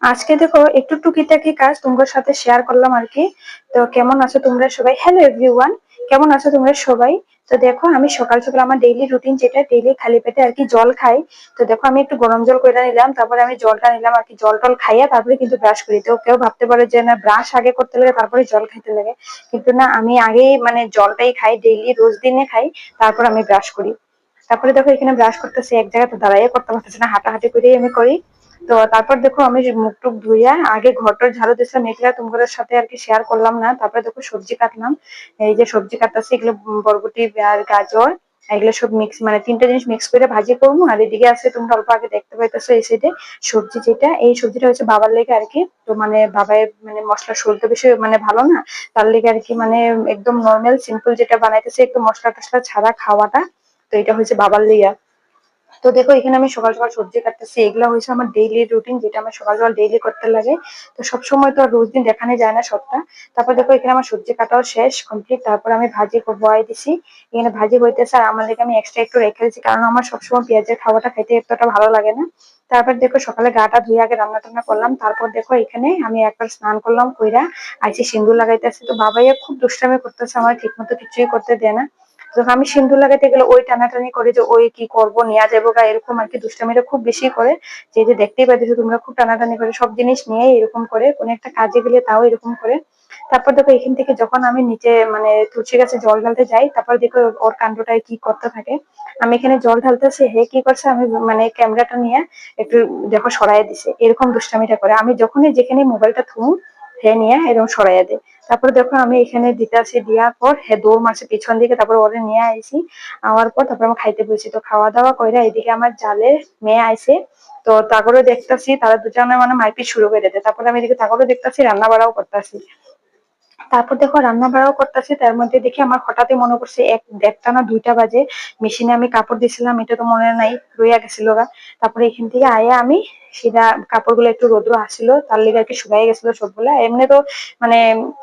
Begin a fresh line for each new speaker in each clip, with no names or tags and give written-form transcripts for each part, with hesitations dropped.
আজকে দেখো একটু টুকিটাকি কাজ তোমাদের সাথে শেয়ার করলাম আর কি। তো কেমন আছো তোমরা সবাই? হ্যালো এভরিওয়ান, কেমন আছো তোমরা সবাই? তো দেখো আমি সকাল সকাল আমার ডেইলি রুটিন যেটা ডেইলি খালি পেটে আর কি জল খাই। তো দেখো আমি একটু গরম জল করে নিলাম, তারপরে আমি জলটা নিলাম আর কি, জল টল খাইয়া তারপরে কিন্তু ব্রাশ করি। তো কেউ ভাবতে পারে যে না ব্রাশ আগে করতে লাগে তারপরে জল খাইতে লাগে, কিন্তু না, আমি আগেই মানে জলটাই খাই, ডেইলি রোজ দিনে খাই, তারপর আমি ব্রাশ করি। তারপরে দেখো এখানে ব্রাশ করতেছি, এক জায়গাতে দাঁড়াইয়া করতে পারতেছি না, হাঁটাহাঁটি করেই আমি করি। তো তারপর দেখো আমি যে মুখ টুক ধুইয়া আগে ঘরটার ঝাড়ু দিয়েছিলাম, এগুলা তোমাদের সাথে আর কি শেয়ার করলাম না। তারপরে দেখো সবজি কাটলাম, এই যে সবজি কাটতেছি, এগুলো বরবটি আর গাজর, এগুলো সব মিক্স মানে তিনটা জিনিস মিক্স করে ভাজি করবো। আর এদিকে আছে তোমরা অল্প আগে দেখতে পাইতেছো এই সাইডে সবজি, যেটা এই সবজিটা হচ্ছে বাবার লেগে আর কি। তো মানে বাবাই মানে মশলা সরতে বেশি মানে ভালো না, তার লেগে আর কি মানে একদম নর্মাল সিম্পল যেটা বানাইতেছে একটু মশলা টসলা ছাড়া খাওয়াটা। তো এটা হচ্ছে বাবার লিগা। তো দেখো এখানে আমি সকাল সকাল সবজি কাটতেছি, এগুলা হয়েছে আমার ডেইলি রুটিন, যেটা আমার সকাল সকাল ডেইলি করতে লাগে। তো সবসময় তো আর রোজ দিন দেখানো যায় না সবটা। তারপর দেখো এখানে আমার সবজি কাটাও শেষ কমপ্লিট, তারপর আমি ভাজি বয়াই দিছি। এখানে ভাজি হইতেছে আর আমার লেগে আমি এক্সট্রা একটু রেখে দিচ্ছি, কারণ আমার সবসময় পেঁয়াজের খাওয়াটা খেতে এতটা ভালো লাগে না। তারপর দেখো সকালে গাটা ধুয়ে আগে রান্না টান্না করলাম, তারপর দেখো এখানে আমি একবার স্নান করলাম, কইরা আইসি সিঁদুর লাগাইতেছি। তো বাবাইয়া খুব দুষ্টামি করতেছে, আমার ঠিক মতো কিছুই করতে দেয় না। যখন আমি সিঁদুর লাগাতে গেলে ওই টানাটানি করে যে ওই কি করব নিয়ে যাবো গা, এরকম আর কি দুষ্টামিটা খুব বেশি করে। যে দেখতেই পাচ্ছি তোমরা, খুব টানাটানি করে সব জিনিস নিয়ে এরকম করে, কোন একটা কাজে গেলে তাও এরকম করে। তারপর দেখো এখান থেকে যখন আমি নিচে মানে তুলসী গাছে জল ঢালতে যাই, তারপর দেখো ওর কাণ্ডটায় কি করতে থাকে। আমি এখানে জল ঢালতেছি, হে কি করছে, আমি মানে ক্যামেরাটা নিয়ে একটু দেখো সরাইয়া দিছে, এরকম দুষ্টামিটা করে। আমি যখনই যেখানে মোবাইলটা থুম, হে নিয়ে এরকম সরাইয়া দেয়। তারপরে দেখো আমি এখানে দিতে আসি, দেওয়ার পর হে দৌড় মারছে পিছন দিকে, তারপর ওরে নিয়ে আইসি। আওয়ার পর তারপর আমি খাইতে বসছি। তো খাওয়া দাওয়া কইরা এদিকে আমার জালে মেয়ে আইছে। তো তাগরও দেখতাছি, তারা দুজনে মানে মারপিট শুরু করে দেয়। তারপরে আমি এদিকে তাগরও দেখতাছি, রান্না বাড়াও করতেছি। তারপর দেখো রান্না বাড়াও করতেছি, তার মধ্যে দেখি আমার হঠাৎই মনে পড়ছে এক দেড়টা না দুইটা বাজে, মেশিনে আমি কাপড় দিছিলাম, এটা তো মনে নাই, রইয়া গেছিল গা। তারপরে এখান থেকে আয়া আমি সেটা কাপড়গুলো একটু রোদ্র আসছিল, তার লেগে আর কি শুকাই গেছিল সবগুলা, এমনি তো মানে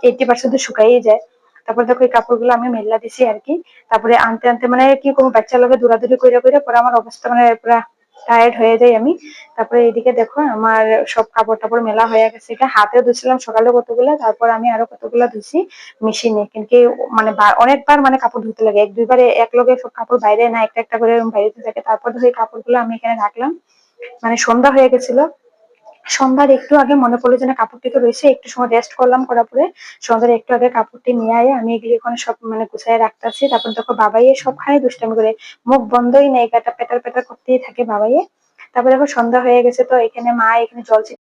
80% তো শুকাই যায়। তারপর দেখো এই কাপড়গুলো আমি মেলা দিছি আর কি। তারপরে আনতে আনতে মানে কি কোনো বাচ্চার লগে দৌড়াদৌড়ি কইরা কইরা পরে আমার অবস্থা মানে পুরা টায়ার্ড হয়ে যাই আমি। তারপরে এদিকে দেখো আমার সব কাপড় টাপড় মেলা হয়ে গেছে, এটা হাতেও ধুছিলাম সকালে কতগুলো, তারপর আমি আরো কতগুলো ধুছি মেশিনে, কিন্তু মানে অনেকবার মানে কাপড় ধুতে লাগে, এক দুইবারে এক লগে সব কাপড় বাইরে না, একটা একটা করে বাইরে থাকে। তারপর ধরে কাপড়গুলো আমি এখানে রাখলাম, মানে সন্ধ্যা হয়ে গেছিল। সন্ধ্যার একটু আগে মনে পড়লো যে না কাপড়টি তো রয়েছে, একটু সময় রেস্ট করলাম, করার পরে সন্ধ্যার একটু আগে কাপড়টি নিয়ে আয় আমি এগুলি ওখানে সব মানে গুছাই রাখতেছি। তারপর দেখো বাবাইয়ে সবখানে দুষ্টামি করে, মুখ বন্ধই নেই, গাটা পেটার পেটার করতেই থাকে বাবাইয়ে। তারপর দেখো সন্ধ্যা হয়ে গেছে, তো এখানে মা এখানে জল